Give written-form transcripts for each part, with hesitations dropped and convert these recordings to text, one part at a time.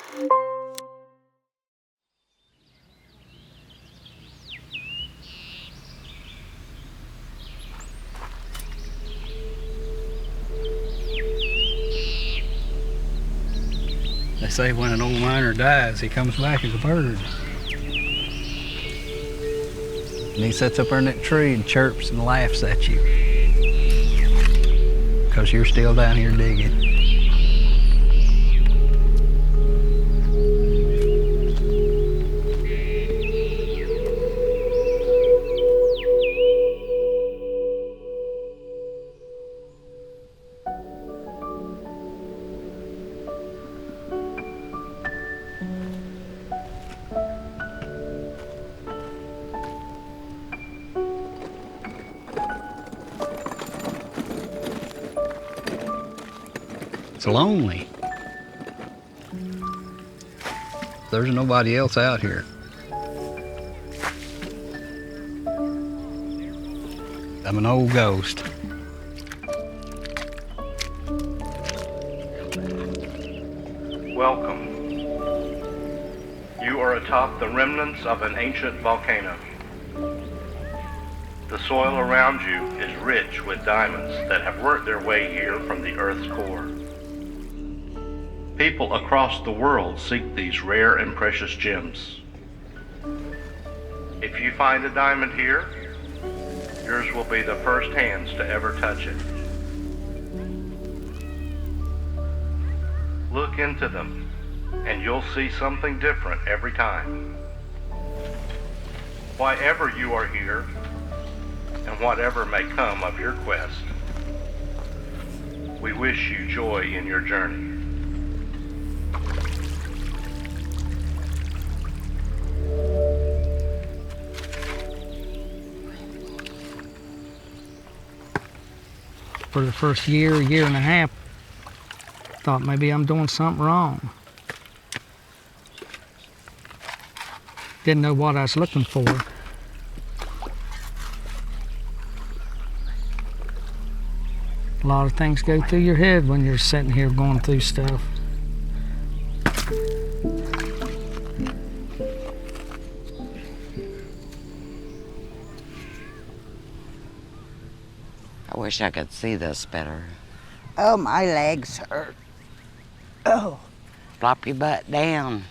They say when an old miner dies, he comes back as a bird. And he sits up there in that tree and chirps and laughs at you. Because you're still down here digging. It's lonely. There's nobody else out here. I'm an old ghost. Welcome. You are atop the remnants of an ancient volcano. The soil around you is rich with diamonds that have worked their way here from the Earth's core. People across the world seek these rare and precious gems. If you find a diamond here, yours will be the first hands to ever touch it. Look into them, and you'll see something different every time. Why ever you are here, and whatever may come of your quest, we wish you joy in your journey. For the first year and a half, thought maybe I'm doing something wrong. Didn't know what I was looking for. A lot of things go through your head when you're sitting here going through stuff. I wish I could see this better. Oh, my legs hurt. Oh. Flop your butt down.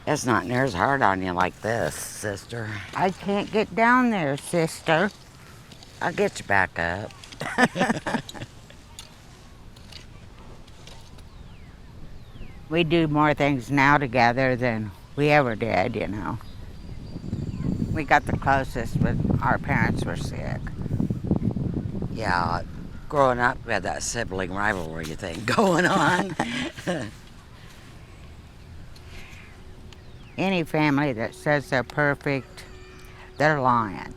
It's not near as hard on you like this, sister. I can't get down there, sister. I'll get you back up. We do more things now together than we ever did, you know. We got the closest when our parents were sick. Yeah, growing up, we had that sibling rivalry thing going on. Any family that says they're perfect, they're lying.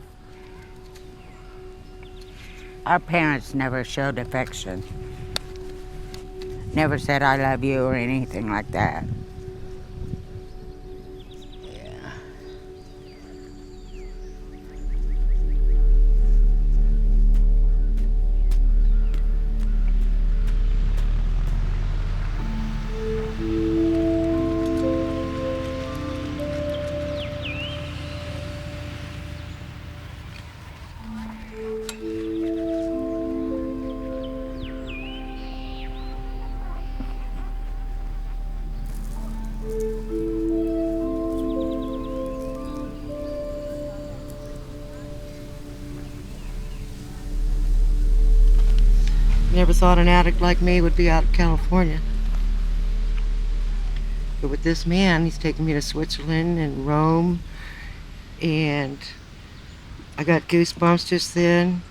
Our parents never showed affection. Never said I love you or anything like that. Yeah. Never thought an addict like me would be out of California. But with this man, he's taking me to Switzerland and Rome, and I got goosebumps just then.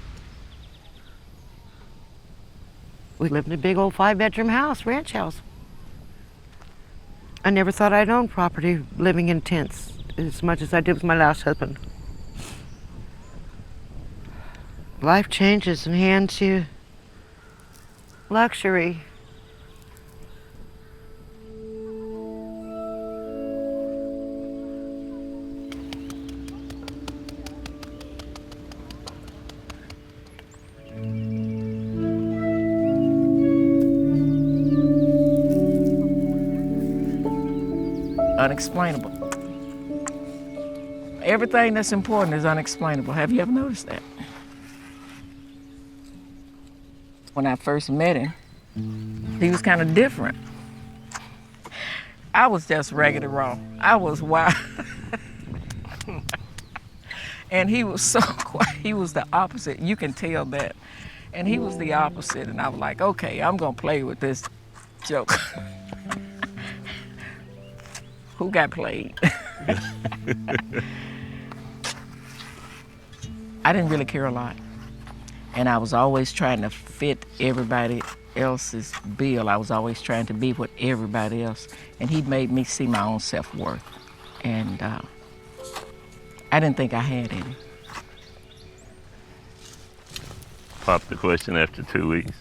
We lived in a big old 5-bedroom house, ranch house. I never thought I'd own property living in tents as much as I did with my last husband. Life changes and hands you luxury. unexplainable. Everything that's important is unexplainable. Have you ever noticed that? When I first met him, he was kind of different. I was just raggedy raw. I was wild. And he was so quiet. He was the opposite. You can tell that. And he was the opposite. And I was like, okay, I'm going to play with this joke. Who got played? I didn't really care a lot. And I was always trying to fit everybody else's bill. I was always trying to be with everybody else. And he made me see my own self-worth. And I didn't think I had any. Popped the question after 2 weeks.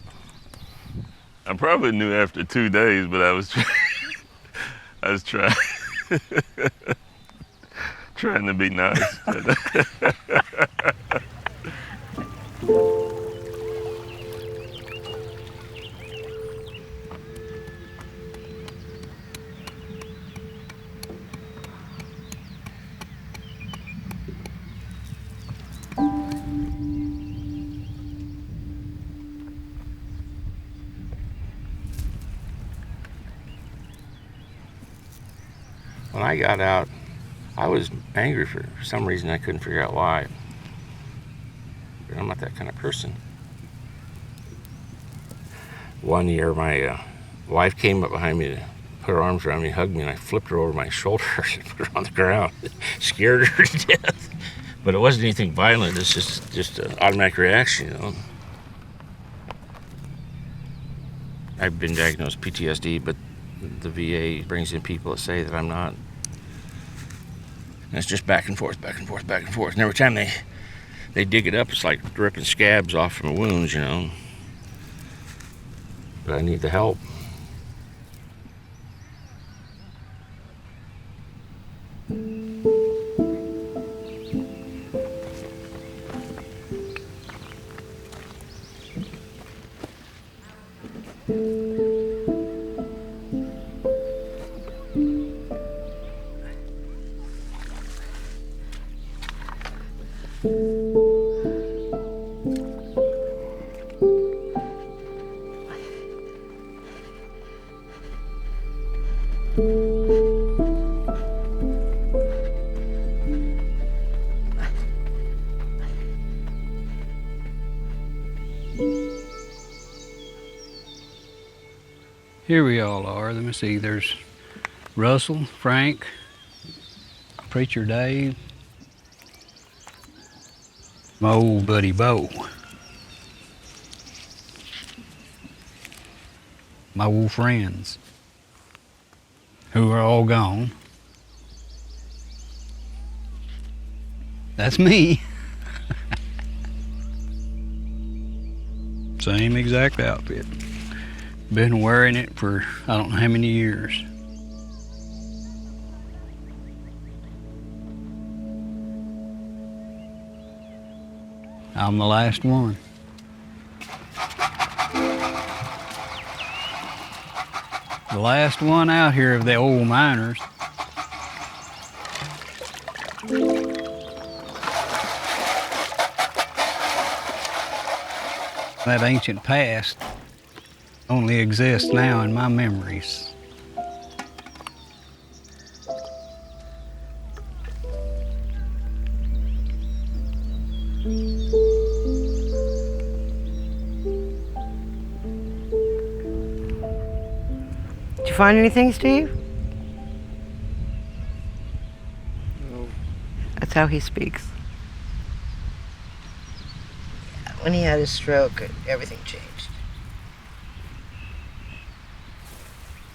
I probably knew after 2 days, but I was trying trying to be nice. When I got out, I was angry for some reason. I couldn't figure out why. But I'm not that kind of person. One year, my wife came up behind me to put her arms around me, hugged me, and I flipped her over my shoulders and put her on the ground. Scared her to death. But it wasn't anything violent. It's just an automatic reaction, you know. I've been diagnosed with PTSD, but the VA brings in people that say that I'm not. And it's just back and forth, back and forth, back and forth. And every time they dig it up, it's like ripping scabs off from wounds, you know. But I need the help. Here we all are. Let me see. There's Russell, Frank, Preacher Dave, my old buddy Bo, my old friends who are all gone. That's me. Same exact outfit. Been wearing it for I don't know how many years. I'm the last one. The last one out here of the old miners. That ancient past only exists now in my memories. Did you find anything, Steve? No. That's how he speaks. When he had his stroke, everything changed.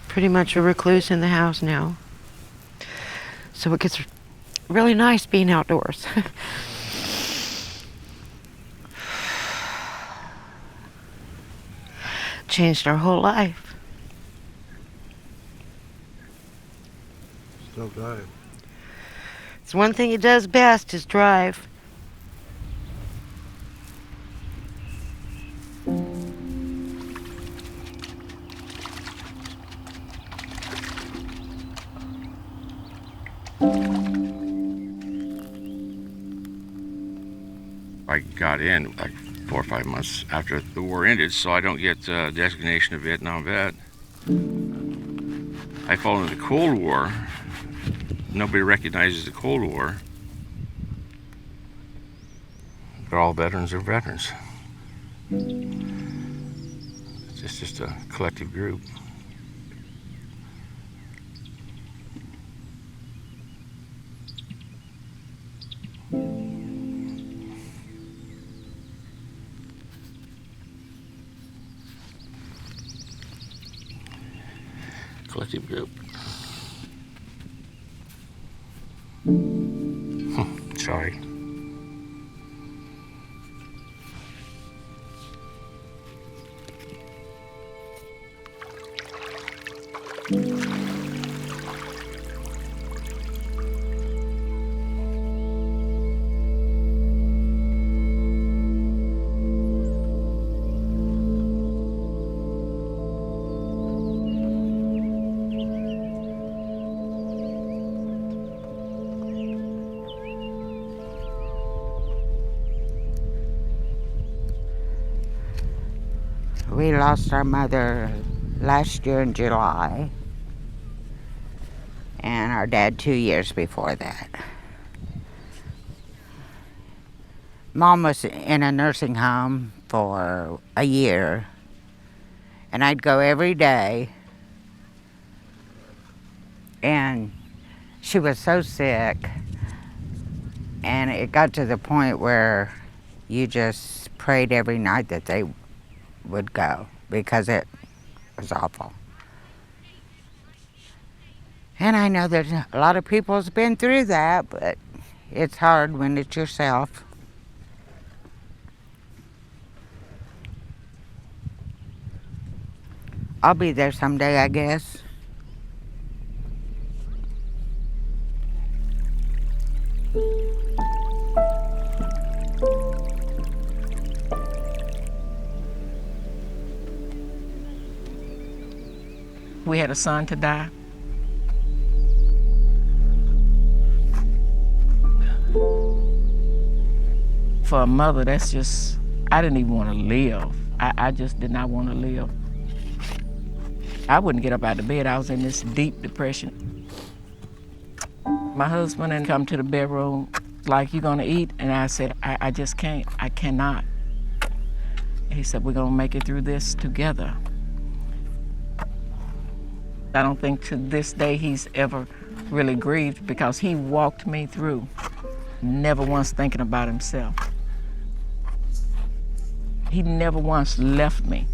Pretty much a recluse in the house now. So it gets really nice being outdoors. Changed our whole life. Still drive. It's one thing he does best is drive. I got in like 4 or 5 months after the war ended, so I don't get designation of Vietnam vet. I fall into the Cold War. Nobody recognizes the Cold War. But all veterans are veterans. It's just a collective group. Collective group. Sorry. We lost our mother last year in July, and our dad 2 years before that. Mom was in a nursing home for a year, and I'd go every day, and she was so sick, and it got to the point where you just prayed every night that they would go, because it was awful. And I know that a lot of people's been through that, but it's hard when it's yourself. I'll be there someday, I guess. We had a son to die. For a mother, that's just, I didn't even want to live. I just did not want to live. I wouldn't get up out of bed. I was in this deep depression. My husband had come to the bedroom, like, you gonna eat? And I said, I just can't, I cannot. He said, we're gonna make it through this together. I don't think to this day he's ever really grieved, because he walked me through, never once thinking about himself. He never once left me.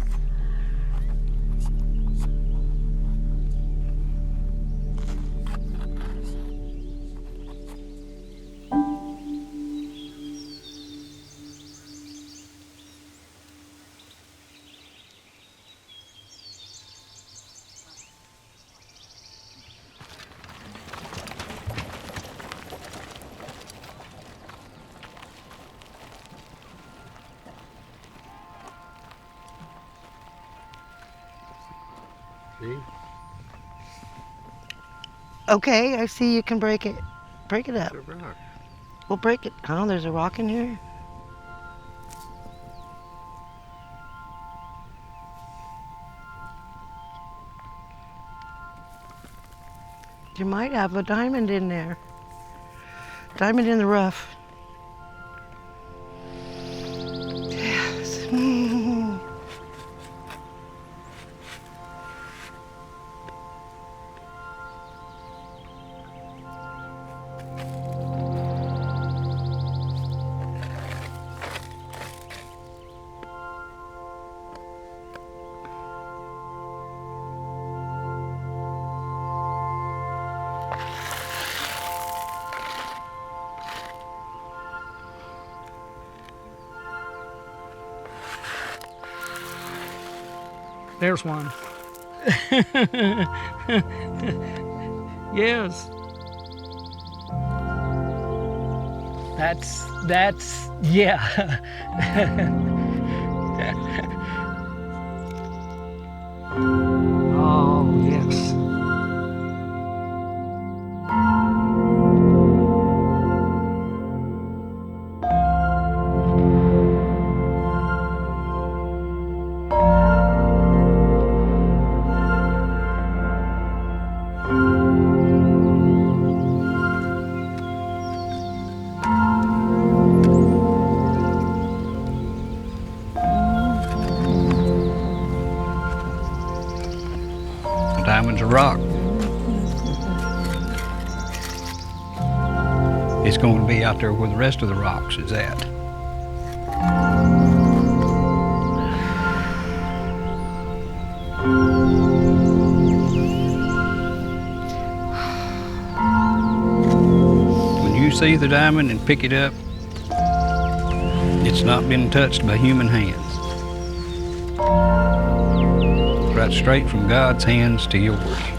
See? Okay, I see you can break it. Break it up. We'll break it. Oh, there's a rock in here. You might have a diamond in there. Diamond in the rough. Yes. There's one. Yes. That's, yeah. Oh, yes. It's going to be out there where the rest of the rocks is at. When you see the diamond and pick it up, it's not been touched by human hands. Right straight from God's hands to yours.